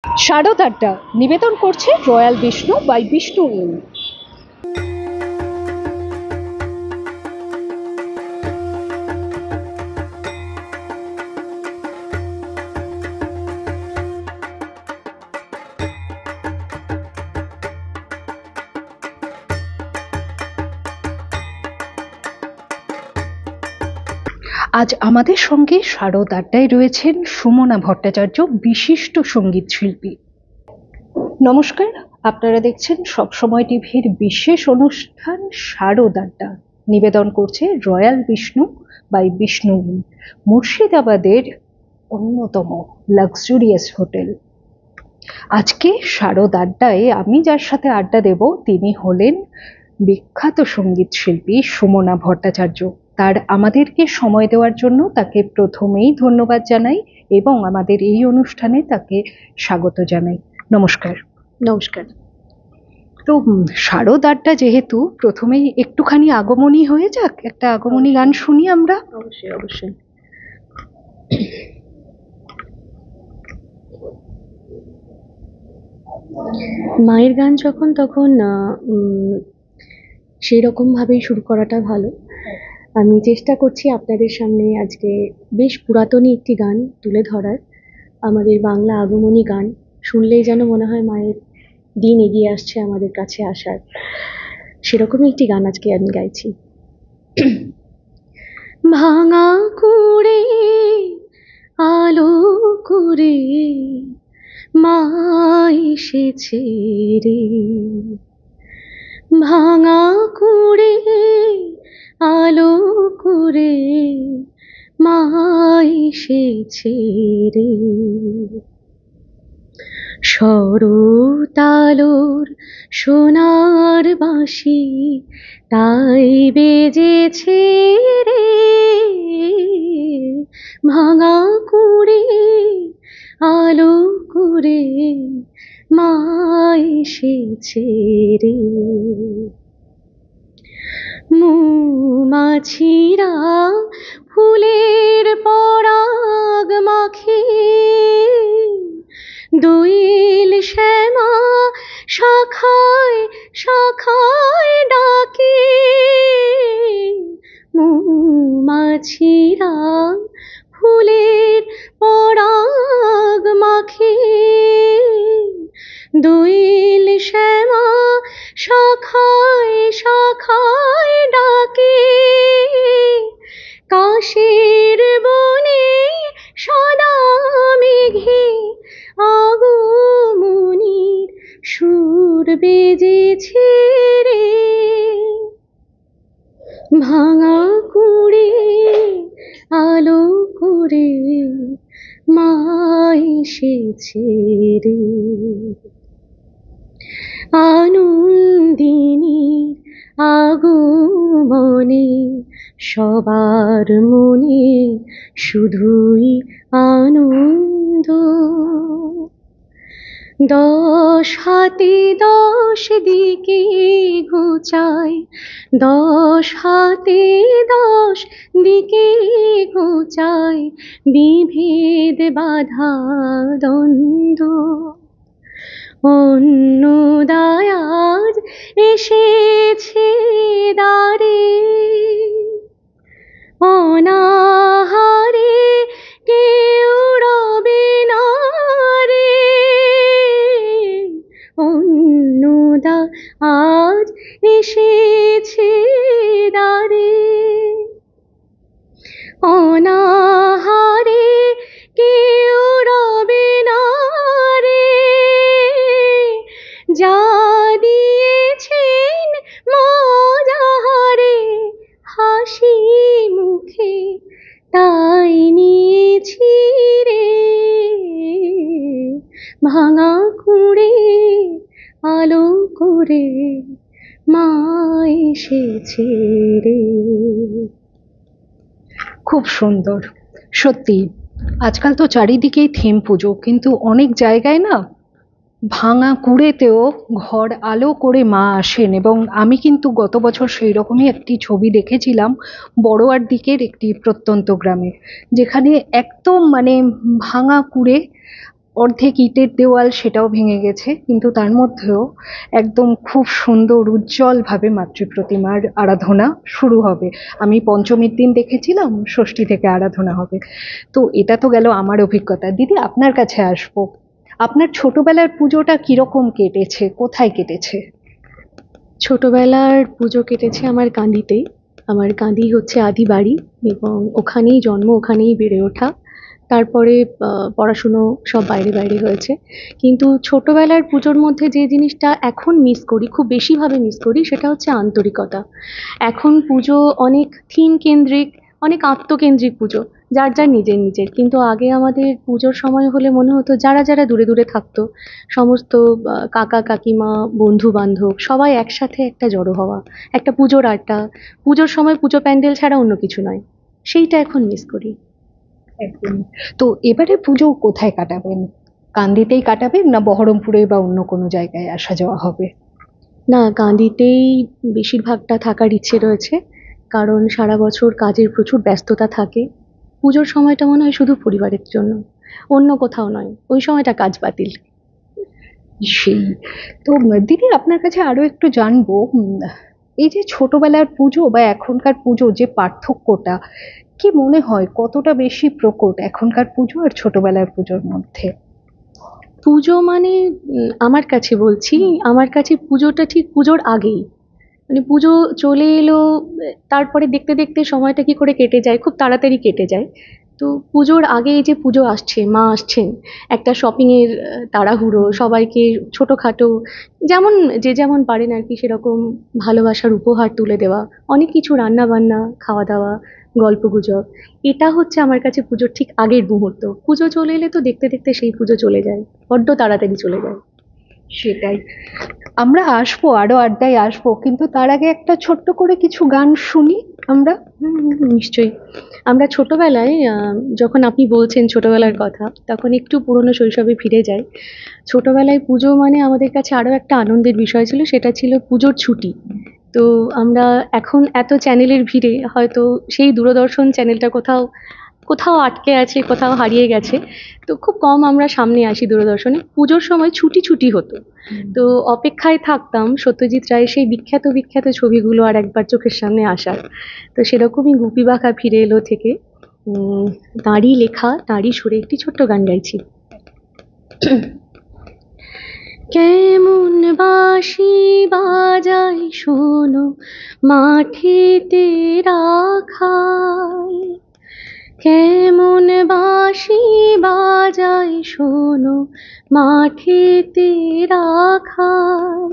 শারদাড্ডা নিবেদন করছে royal Vishnu by Vishnu inn. আজ আমাদের সঙ্গে শারদাড্ডায় রয়েছেন সুমনা ভট্টাচার্য, বিশিষ্ট সঙ্গীত শিল্পী। নমস্কার, আপনারা দেখছেন সবসময় টিভির বিশেষ অনুষ্ঠান শারদাড্ডা, নিবেদন করছে royal Vishnu by Vishnu inn, মুর্শিদাবাদের অন্যতম লাক্সুরিয়াস হোটেল। আজকে শারদাড্ডায় আমি যার সাথে আড্ডা দেব তিনি হলেন বিখ্যাত সঙ্গীত শিল্পী সুমনা ভট্টাচার্য। তার আমাদেরকে সময় দেওয়ার জন্য তাকে প্রথমেই ধন্যবাদ জানাই এবং আমাদের এই অনুষ্ঠানে তাকে স্বাগত জানাই। নমস্কার। নমস্কার। তো শারদাড্ডা যেহেতু, প্রথমেই একটুখানি আগমনী হয়ে যাক, একটা আগমনী গান শুনি আমরা। অবশ্যই অবশ্যই। মায়ের গান যখন তখন সেই রকম ভাবেই শুরু করাটা ভালো। আমি চেষ্টা করছি আপনাদের সামনে আজকে বেশ পুরাতনী একটি গান তুলে ধরার, আমাদের বাংলা আগমনী গান। শুনলেই যেন মনে হয় মায়ের দিন এগিয়ে আসছে আমাদের কাছে আসার, সেরকমই একটি গান আজকে আমি গাইছি। ভাঙা কুড়ে আলো করে মা এসেছে রে, ভাঙা কুড়ে আলো করে মা এসেছে রে, শরতালোর সোনার বাঁশি তাই বেজেছে রে, ভাঙা কুড়ে আলো করে মা এসেছে রে। মৌমাছিরা ফুলের পরাগ মাখে, দোয়েল শ্যামা শাখায় শাখায় ডাকে, মৌমাছিরা ফুলের পরাগ মাখে, দোয়েল শ্যামা শাখায় শাখায় ডাকে, কাশের বনে সদা মেঘে আগমনীর সুর বেজেছে রে, ভাঙা কুড়ে আলো করে মা এসেছে রে। আনন্দিনীর আগমনে সবার মনে শুধুই আনন্দ, 10 হাতে 10 দিকে ঘোচায়, 10 হাতে 10 দিকে ঘোচায় বিভেদ বাধা দ্বন্দ্ব, অন্নদায় আজ এসেছে দ্বারে, অনাহারে কেউ রবে না রে, অন্নদা আজ এসেছে দ্বারে, অনাহারে কেউ রবে না রে, যা দিয়েছেন মজাহারে হাসি মুখে তাই নিয়েছি রে, ভাঙা কুড়ে আলো করে মা এসেছে রে। খুব সুন্দর। সত্যি আজকাল তো চারিদিকেই থিম পুজো, কিন্তু অনেক জায়গায় না ভাঙা কুড়েতেও ঘর আলো করে মা আসেন। এবং আমি কিন্তু গত বছর সেই রকমই একটি ছবি দেখেছিলাম বড়োয়ার দিকের একটি প্রত্যন্ত গ্রামে, যেখানে একদম ভাঙা কুড়ে অর্ধেক ইটের দেওয়াল সেটাও ভেঙে গেছে, কিন্তু তার মধ্যেও একদম খুব সুন্দর উজ্জ্বলভাবে মাতৃ প্রতিমার আরাধনা শুরু হবে। আমি পঞ্চমীর দিন দেখেছিলাম, ষষ্ঠী থেকে আরাধনা হবে। তো এটা তো গেল আমার অভিজ্ঞতা। দিদি, আপনার কাছে আসবো। আপনার ছোটবেলার পুজোটা কিরকম কেটেছে, কোথায় কেটেছে? ছোটবেলার পুজো কেটেছে আমার কান্দিতেই। আমার কান্দি হচ্ছে আদি বাড়ি, এবং ওখানেই জন্ম, ওখানেই বেড়ে ওঠা। তারপরে পড়াশুনো সব বাইরে বাইরে হয়েছে। কিন্তু ছোটবেলার পুজোর মধ্যে যে জিনিসটা এখন মিস করি, খুব বেশিভাবে মিস করি, সেটা হচ্ছে আন্তরিকতা। এখন পুজো অনেক থিম কেন্দ্রিক, অনেক আত্মকেন্দ্রিক পুজো, যার যার নিজের নিজের। কিন্তু আগে আমাদের পুজোর সময় হলে মনে হতো যারা যারা দূরে দূরে থাকতো, সমস্ত কাকা কাকিমা বন্ধু বান্ধব সবাই একসাথে একটা জড়ো হওয়া, একটা পুজোর আড্ডা। পুজোর সময় পুজো প্যান্ডেল ছাড়া অন্য কিছু নয়, সেইটা এখন মিস করি। একদম। তো এবারে পুজো কোথায় কাটাবেন? কান্দিতেই কাটাবেন, না বহরমপুরে বা অন্য কোনো জায়গায় আসা যাওয়া হবে? না, কান্দিতেই বেশিরভাগটা থাকার ইচ্ছে রয়েছে, কারণ সারা বছর কাজের প্রচুর ব্যস্ততা থাকে। পুজোর সময়টা মনে হয় শুধু পরিবারের জন্য, অন্য কোথাও নয়। ওই সময়টা কাজ বাতিল। সেই। তো দিদি, আপনার কাছে আরো একটু জানবো, এই যে ছোটবেলার পুজো বা এখনকার পুজো, যে পার্থক্যটা কি মনে হয় কতটা বেশি প্রকট এখনকার পুজো আর ছোটবেলার পুজোর মধ্যে? পুজো মানে আমার কাছে বলছি, আমার কাছে পুজোটা ঠিক পুজোর আগেই। মানে পুজো চলে এলো, তারপরে দেখতে দেখতে সময়টা কি করে কেটে যায়, খুব তাড়াতাড়ি কেটে যায়। তো পুজোর আগে এই যে পুজো আসছে, মা আসছেন, একটা শপিংয়ের তাড়াহুড়ো, সবাইকে ছোটোখাটো যেমন যে যেমন পারেন আর কি সেরকম ভালোবাসার উপহার তুলে দেওয়া, অনেক কিছু রান্না বান্না, খাওয়া দাওয়া, গল্পগুজব। এটা হচ্ছে আমার কাছে পুজোর ঠিক আগের মুহূর্ত। পুজো চলে এলে তো দেখতে দেখতে সেই পুজো চলে যায়, বড্ড তাড়াতাড়ি চলে যায়। সেটাই। আমরা আসবো, আরো আড্ডায় আসবো, কিন্তু তার আগে একটা ছোট্ট করে কিছু গান শুনি আমরা। নিশ্চয়ই। আমরা ছোটবেলায় যখন আপনি বলছেন ছোটবেলার কথা, তখন একটু পুরনো শৈশবে ফিরে যাই। ছোটবেলায় পুজো মানে আমাদের কাছে আরো একটা আনন্দের বিষয় ছিল, সেটা ছিল পুজোর ছুটি। তো আমরা এখন এত চ্যানেলের ভিড়ে হয়তো সেই দূরদর্শন চ্যানেলটা কোথাও কোথাও আটকে আছে, কোথাও হারিয়ে গেছে। তো খুব কম আমরা সামনে আসি দূরদর্শনে। পুজোর সময় ছুটি ছুটি হতো, তো অপেক্ষায় থাকতাম সত্যজিৎ রায়ের সেই বিখ্যাত বিখ্যাত ছবিগুলো আর একবার চোখের সামনে আসার। তো সেরকমই গুপি বাঁকা ফিরে এলো থেকে তাঁরই লেখা, তাঁরই সুরে একটি ছোট্ট গান গাইছি। কেমন বাঁশি বাজায় শোনো মাঠেতে রাখাল, কেমন বাঁশি বাজায় শোনো মাঠেতে রাখাল,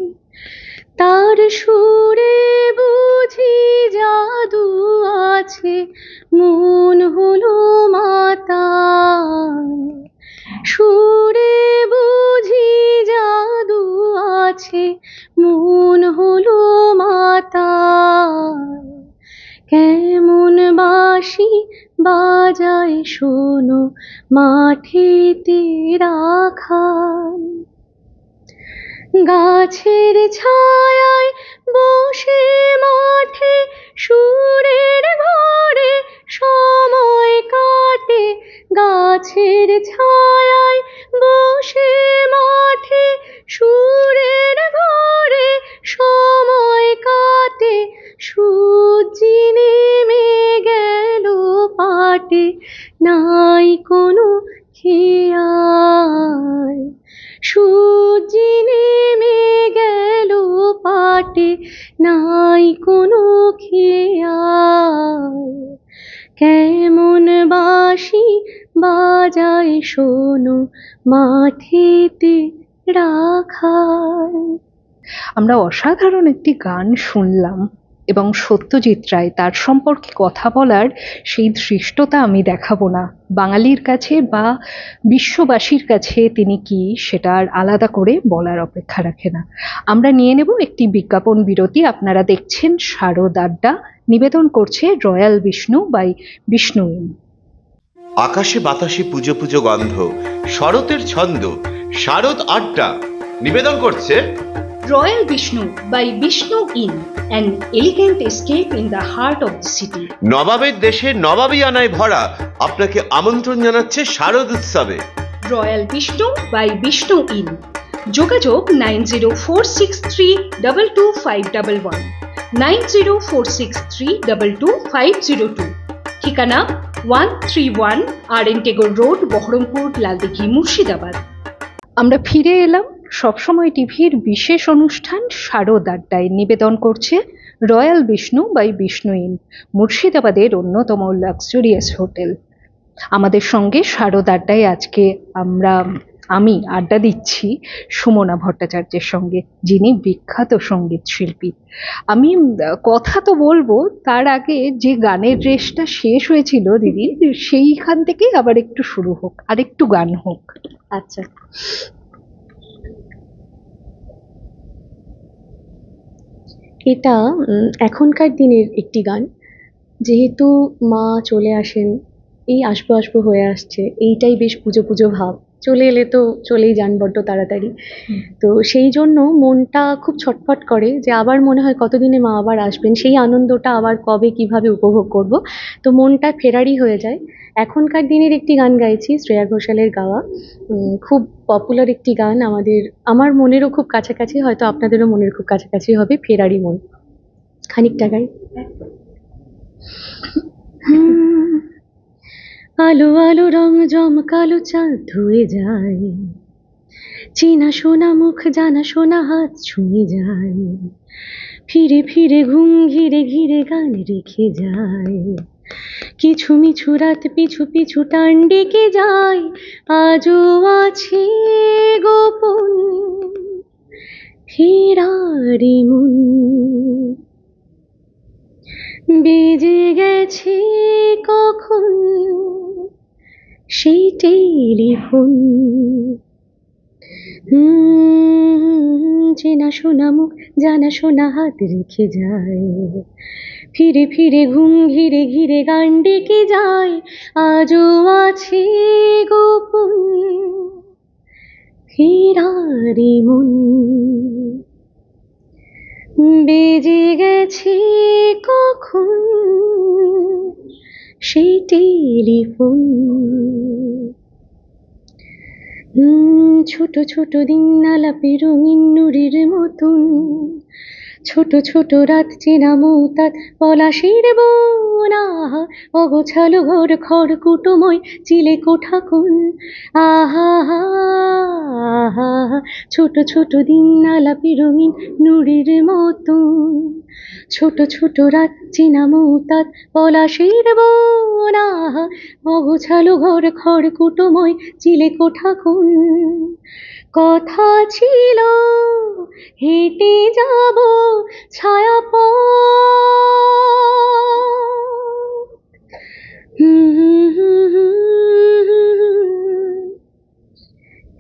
তার সুরে বুঝি জাদু আছে, মন হলো মাতাল, সুরে বুঝি জাদু আছে, মন হলো মাতাল, কেমন বাঁশি বাজায় শোনো মাঠেতে রাখাল, গাছের ছায়ায় বসে মাঠে সুরের ঘরে সময় কাটে, গাছের ছায়ায় বসে মাঠে সুরের ঘরে সময় কাটে, সূর্যি নেমে গেল পাটে, নাই কোনো খেয়াল, সূর্যি নেমে গেল পাটে, নাই কোনো খেয়াল, কেমন বাঁশি বাজায় শোনো মাঠেতে রাখাল। আমরা অসাধারণ একটি গান শুনলাম, এবং সত্যজিৎ রায়, তার সম্পর্কে কথা বলার সেই ধৃষ্টতা আমি দেখাবো না। বাঙালির কাছে বা বিশ্ববাসীর কাছে তিনি কি, সেটা আর আলাদা করে বলার অপেক্ষা রাখে না। আমরা নিয়ে নেব একটি বিজ্ঞাপন বিরতি। আপনারা দেখছেন শারদ আড্ডা, নিবেদন করছে royal Vishnu by Vishnu inn. আকাশে বাতাসে পুজো পুজো গন্ধ, শরতের ছন্দ, শারদ আড্ডা নিবেদন করছে Royal Vishnu by Vishnu Inn, an elegant escape in the heart of the city. নবাবের দেশে নবাবী আনায় ভরা আপনাকে আমন্ত্রণ জানাচ্ছে শারদ উৎসবে। Royal Vishnu by Vishnu inn. যোগাযোগ 9046322511, 9046322502। ঠিকানা 131 RN টেগোর রোড, বহরমপুর, লালদিঘি, মুর্শিদাবাদ। আমরা ফিরে এলাম সবসময় টিভির বিশেষ অনুষ্ঠান শারদ আড্ডায়। নিবেদন করছে royal Vishnu by Vishnu inn, মুর্শিদাবাদের অন্যতম লাক্সারিয়াস হোটেল। আমাদের সঙ্গে শারদ আড্ডায় আজকে আমি আড্ডা দিচ্ছি সুমনা ভট্টাচার্যের সঙ্গে, যিনি বিখ্যাত সঙ্গীত শিল্পী। আমি কথা তো বলবো, তার আগে যে গানের রেসটা শেষ হয়েছিল দিদি, সেইখান থেকেই আবার একটু শুরু হোক, আর একটু গান হোক। আচ্ছা, এটা এখনকার দিনের একটি গান। যেহেতু মা চলে আসেন, এই আসবো আসবো হয়ে আসছে, এইটাই বেশ পুজো পুজো ভাব। চলে এলে তো চলেই যান বড্ড তাড়াতাড়ি। তো সেই জন্য মনটা খুব ছটফট করে যে আবার মনে হয় কতদিনে মা আবার আসবেন, সেই আনন্দটা আবার কবে কিভাবে উপভোগ করব। তো মনটা ফেরারি হয়ে যায়। এখনকার দিনের একটি গান গাইছি, শ্রেয়া ঘোষালের গাওয়া। খুব পপুলার একটি গান, আমার মনেরও খুব কাছাকাছি, হয়তো আপনাদেরও মনের খুব কাছাকাছি হবে। ফেরারি মন খানিকটা গাই। আলো আলো রং জমকালো চাঁদ ধুয়ে যায়, চেনা শোনা মুখ জানা শোনা হাত ছুঁয়ে যায়, ফিরে ফিরে ঘুম ঘিরে ঘিরে গান রেখে যায়, কিছু মিছু রাত পিছু পিছু টান ডেকে যায়, আজও আছে গোপন ফেরারি মন, বেজে গেছে কখন সেই টেলিফোন, চেনা শোনা মুখ জানা শোনা হাত রেখে যায়, ফিরে ফিরে ঘুম ঘিরে ঘিরে গান ডেকে যায়, আজও আছে গোপন ফেরারি মন, বেজে গেছে কখন সেই টেলিফোন। ছোট ছোট দিন আলাপে রঙিন নুরির মতন, ছোট ছোট রাত চেনা মৌতাত পলাশের বন, আহা অগোছালো ঘর খড়কুটোময় চিলে কোঠা কোন, আহা আহা, ছোট ছোট দিন আলাপে রঙিন নুরির মতন, ছোট ছোট রাত চেনা মৌতাত পলাশের বন, আহা অগোছালো ঘর খড়কুটোময় চিলে কোঠা কোন, কথা ছিল হেঁটে যাব ছায়া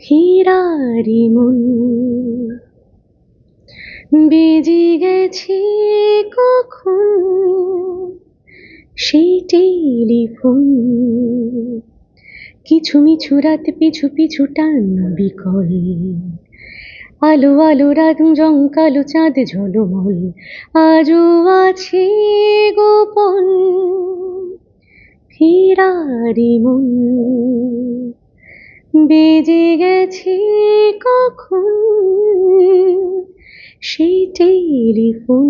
ফেরারি মন, বেজে গেছে কখন সেই টেলিফোন, কিছু মিছু রাত পিছু পিছু টান বিকল, আলো আলো রাত জমকালো চাঁদ ঝলমল, আজও আছে গোপন ফেরারি মন, বেজে গেছে কখন সেই টেলিফোন।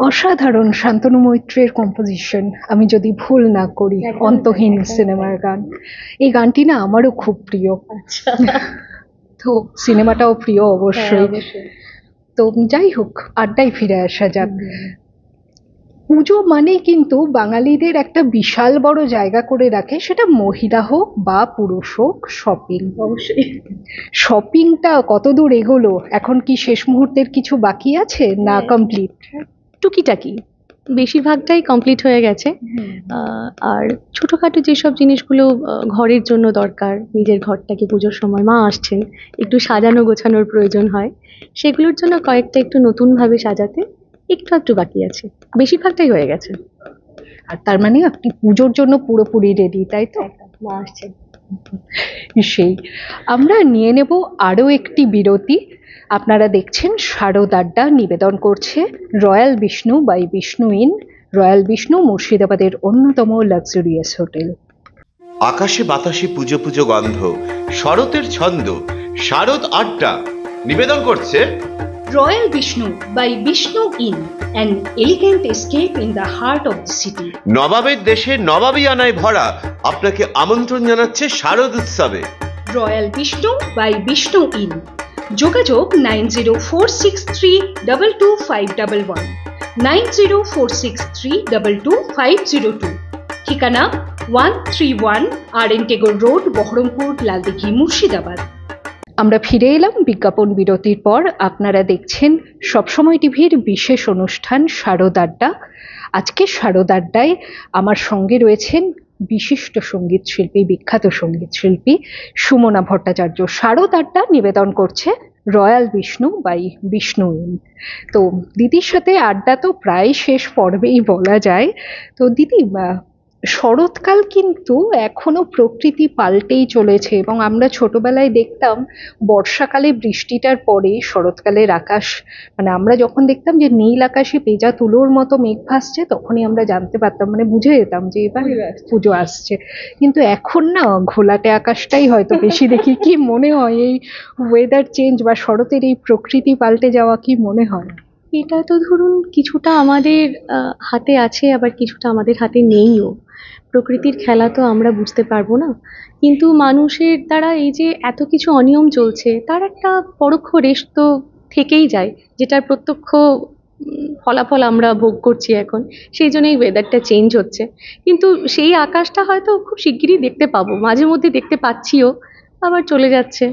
অসাধারণ শান্তনু মৈত্রের কম্পোজিশন, আমি যদি ভুল না করি, অন্তহীন সিনেমার গান। এই গানটি না আমারও খুব প্রিয়। তো সিনেমাটাও প্রিয় অবশ্যই। তো যাই হোক, আড্ডায় ফিরে আসা যাক। পুজো মানে কিন্তু বাঙালিদের একটা বিশাল বড় জায়গা করে রাখে, সেটা মহিলা হোক বা পুরুষ হোক, শপিং। অবশ্যই। শপিংটা কতদূর এগোলো? এখন কি শেষ মুহূর্তের কিছু বাকি আছে, না কমপ্লিট? টুকিটাকি বেশিরভাগটাই কমপ্লিট হয়ে গেছে। আর ছোটোখাটো যেসব জিনিসগুলো ঘরের জন্য দরকার, নিজের ঘরটাকে পুজোর সময় মা আসছেন একটু সাজানো গোছানোর প্রয়োজন হয়, সেগুলোর জন্য কয়েকটা একটু নতুনভাবে সাজাতে একটু বাকি আছে, বেশিরভাগটাই হয়ে গেছে। আর তার মানে আপনি পুজোর জন্য পুরোপুরি রেডি, তাই তো? মা আসছেন। সেই আমরা নিয়ে নেব আরও একটি বিরতি। আপনারা দেখছেন শারদ আড্ডা, নিবেদন করছে royal Vishnu by Vishnu inn, royal Vishnu মুর্শিদাবাদের অন্যতম লাক্সারিয়াস হোটেল। আকাশে বাতাসে পুজো পুজো গন্ধ, শরতের ছন্দ, শারদ আড্ডা নিবেদন করছে royal Vishnu by Vishnu inn, an elegant escape in the heart of the city. নবাবের দেশে নবাবিয়ানায় ভরা আপনাকে আমন্ত্রণ জানাচ্ছে শারদ উৎসবে। Royal Vishnu by Vishnu inn, যোগাযোগ 9046322511, 9046322502, ঠিকানা 131 আর.এন. টেগোর রোড, বহরমপুর, লালদিঘি, মুর্শিদাবাদ। আমরা ফিরে এলাম বিজ্ঞাপন বিরতির পর। আপনারা দেখছেন সবসময় টিভির বিশেষ অনুষ্ঠান শারদ আড্ডা। আজকে শারদ আড্ডায় আমার সঙ্গে রয়েছেন বিশিষ্ট সঙ্গীত শিল্পী, বিখ্যাত সঙ্গীত শিল্পী সুমনা ভট্টাচার্য। শারদ আড্ডা নিবেদন করছে royal Vishnu by Vishnu inn. তো দিদির সাথে আড্ডা তো প্রায় শেষ পর্বেই বলা যায়। তো দিদি, শরৎকাল কিন্তু এখনো প্রকৃতি পাল্টেই চলেছে, এবং আমরা ছোটবেলায় দেখতাম বর্ষাকালে বৃষ্টিটার পরে শরৎকালের আকাশ, মানে আমরা যখন দেখতাম যে নীল আকাশে পেঁজা তুলোর মতো মেঘ ভাসছে, তখনই আমরা জানতে পারতাম, মানে বুঝে যেতাম যে এবার পুজো আসছে। কিন্তু এখন না, ঘোলাটে আকাশটাই হয়তো বেশি দেখি। কি মনে হয় এই ওয়েদার চেঞ্জ বা শরতের এই প্রকৃতি পাল্টে যাওয়া, কি মনে হয়? এটা তো ধরুন কিছুটা আমাদের হাতে আছে, আবার কিছুটা আমাদের হাতে নেইও। প্রকৃতির খেলা তো আমরা বুঝতে পারবো না, কিন্তু মানুষের দ্বারা এই যে এত কিছু অনিয়ম চলছে, তার একটা পরোক্ষ রেশ তো থেকেই যায়, যেটার প্রত্যক্ষ ফলাফল আমরা ভোগ করছি এখন। সেই জন্যই ওয়েদারটা চেঞ্জ হচ্ছে, কিন্তু সেই আকাশটা হয়তো খুব শিগগিরই দেখতে পাবো। মাঝে মধ্যে দেখতে পাচ্ছিও, আবার চলে যাচ্ছে,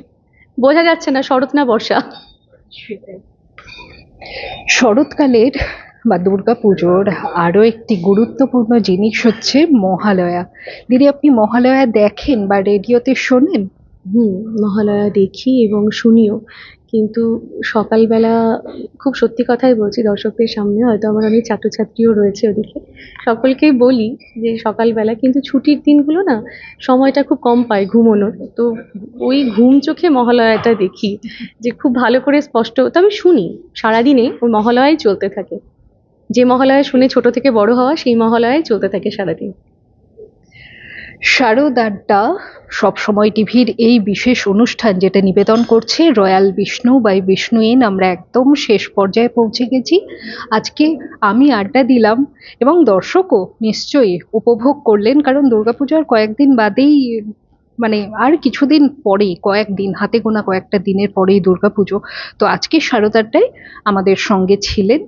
বোঝা যাচ্ছে না শরৎ না বর্ষা। শরৎকালের বা দুর্গাপুজোর আরো একটি গুরুত্বপূর্ণ জিনিস হচ্ছে মহালয়া। দিদি, আপনি মহালয়া দেখেন বা রেডিওতে শোনেন? মহালয়া দেখি এবং শুনিও, কিন্তু সকালবেলা, খুব সত্যি কথাই বলছি দর্শকদের সামনে, হয়তো আমার অনেক ছাত্রছাত্রীও রয়েছে ওদিকে, সকলকেই বলি যে সকালবেলা কিন্তু ছুটির দিনগুলো না সময়টা খুব কম পাই ঘুমোনোর, তো ওই ঘুম চোখে মহালয়াটা দেখি, যে খুব ভালো করে স্পষ্ট। তবে শুনি সারাদিনে, ওই মহালয়াই চলতে থাকে। যে মহালয়া শুনে ছোট থেকে বড় হওয়া, সেই মহালয়াই চলতে থাকে সারাদিন। শারদ আড্ডা সবসময় টিভির এই বিশেষ অনুষ্ঠান, যেটা নিবেদন করছে royal Vishnu by Vishnu inn, আমরা একদম শেষ পর্যায়ে পৌঁছে গেছি। আজকে আমি আড্ডা দিলাম এবং দর্শকও নিশ্চয়ই উপভোগ করলেন, কারণ দুর্গাপূজার কয়েকদিন বাদেই, মানে আর কিছুদিন পরেই, কয়েকদিন, হাতে গোনা কয়েকটা দিনের পরেই দুর্গাপুজো। তো আজকে শারদ আড্ডায় আমাদের সঙ্গে ছিলেন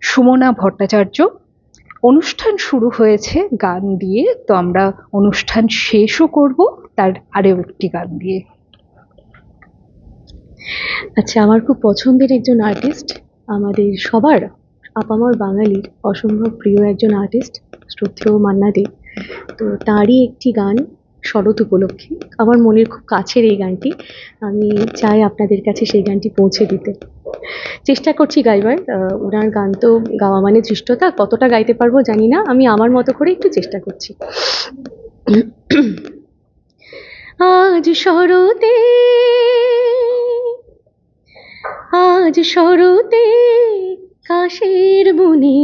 সুমনা ভট্টাচার্য। অনুষ্ঠান শুরু হয়েছে গান দিয়ে, তো আমরা অনুষ্ঠান শেষও করব তার আরও একটি গান দিয়ে। আচ্ছা, আমার খুব পছন্দের একজন আর্টিস্ট, আমাদের সবার আপামর বাঙালির অসম্ভব প্রিয় একজন আর্টিস্ট, শ্রদ্ধেয় মান্না দে। তো তারই একটি গান শরৎ উপলক্ষে, আমার মনের খুব কাছের এই গানটি, আমি চাই আপনাদের কাছে সেই গানটি পৌঁছে দিতে। চেষ্টা করছি গাইবার। ওনার গান তো গাওয়া মানে ধৃষ্টতা, কতটা গাইতে পারবো জানি না, আমি আমার মতো করে একটু চেষ্টা করছি। আজ শরতে, আজ শরতে কাশের বনে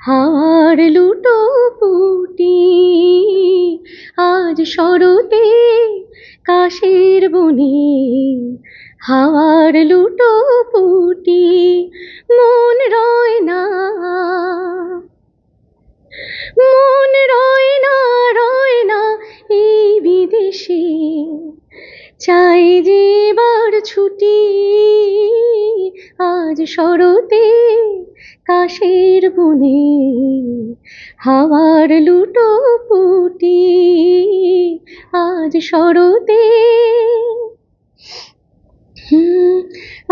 হাওয়ার লুটো পুটি, আজ শরতে কাশের বনে হাওয়ার লুটো পুটি, মন রয় না, মন রয় না, রয় না এই বিদেশে, চাই যে এবার ছুটি, আজ শরতে কাশের বনে হাওয়ার লুটো পুটি, আজ শরতে।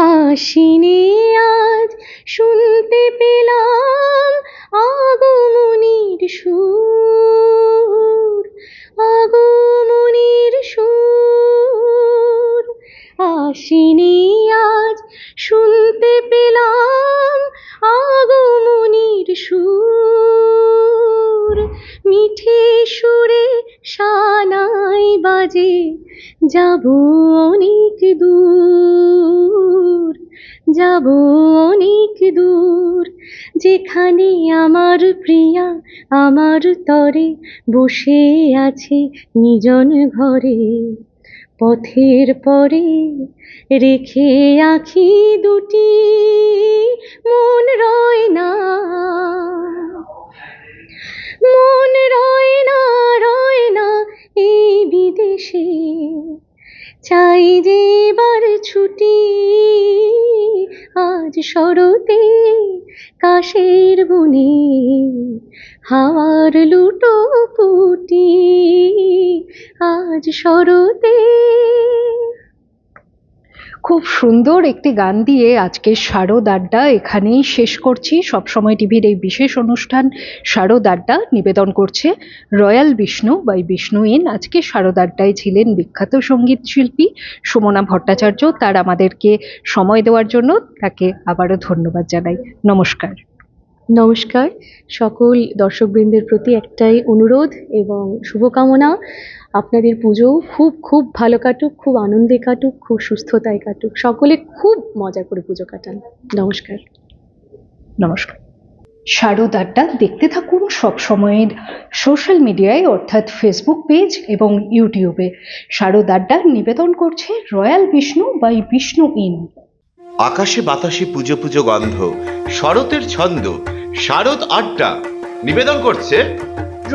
আশ্বিনে আজ শুনতে পেলাম আগমনীর সুর, আগমনীর সুর, আশ্বিনে আজ শুনতে পেলাম আগমনীর সুর, মিঠে সুরে সানাই বাজে যাব অনেক দূর, যাব অনেক দূর, যেখানে আমার প্রিয়া আমার তরে বসে আছে নিজন ঘরে। পথের পরে রেখে আঁখি দুটি, মন রয় না, মন রয় না, রয় না এই বিদেশে। চাই যে এবার ছুটি, আজ শরতে কাশের বনে হাওয়ার লুটো পুটি, আজ শরতে। খুব সুন্দর একটি গান দিয়ে আজকের শারদ আড্ডা এখানেই শেষ করছি। সবসময় টিভির এই বিশেষ অনুষ্ঠান শারদ আড্ডা নিবেদন করছে royal Vishnu by Vishnu inn. আজকে শারদ আড্ডায় ছিলেন বিখ্যাত সঙ্গীত শিল্পী সুমনা ভট্টাচার্য। তার আমাদেরকে সময় দেওয়ার জন্য তাকে আবারও ধন্যবাদ জানাই। নমস্কার। নমস্কার। সকল দর্শকবৃন্দের প্রতি একটাই অনুরোধ এবং শুভকামনা, আপনাদের পুজো খুব খুব ভালো কাটুক, খুব আনন্দে কাটুক, খুব সুস্থতায় কাটুক, সকলে খুব মজা করে পুজো কাটান। নমস্কার। নমস্কার। শারদ আড্ডা দেখতে থাকুন সব সময়ের সোশ্যাল মিডিয়ায়, অর্থাৎ ফেসবুক পেজ এবং ইউটিউবে। শারদ আড্ডা নিবেদন করছে royal Vishnu by Vishnu inn. আকাশে বাতাসে পুজো পুজো গন্ধ, শরতের ছন্দ, শারদ আড্ডা নিবেদন করছে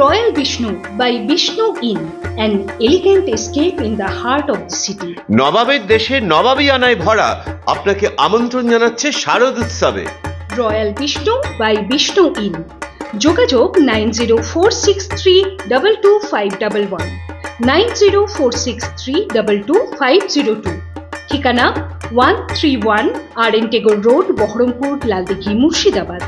royal Vishnu by Vishnu inn, an elegant escape in the heart of the city. নবাবের দেশে নবাবী আনায় ভরা আপনাকে আমন্ত্রণ জানাচ্ছে শারদ উৎসবে। Royal Vishnu by Vishnu inn. যোগাযোগ 9046322511, 9046322502। ঠিকানা 131 RN টেগোর রোড, বহরমপুর, লালদিঘি, মুর্শিদাবাদ।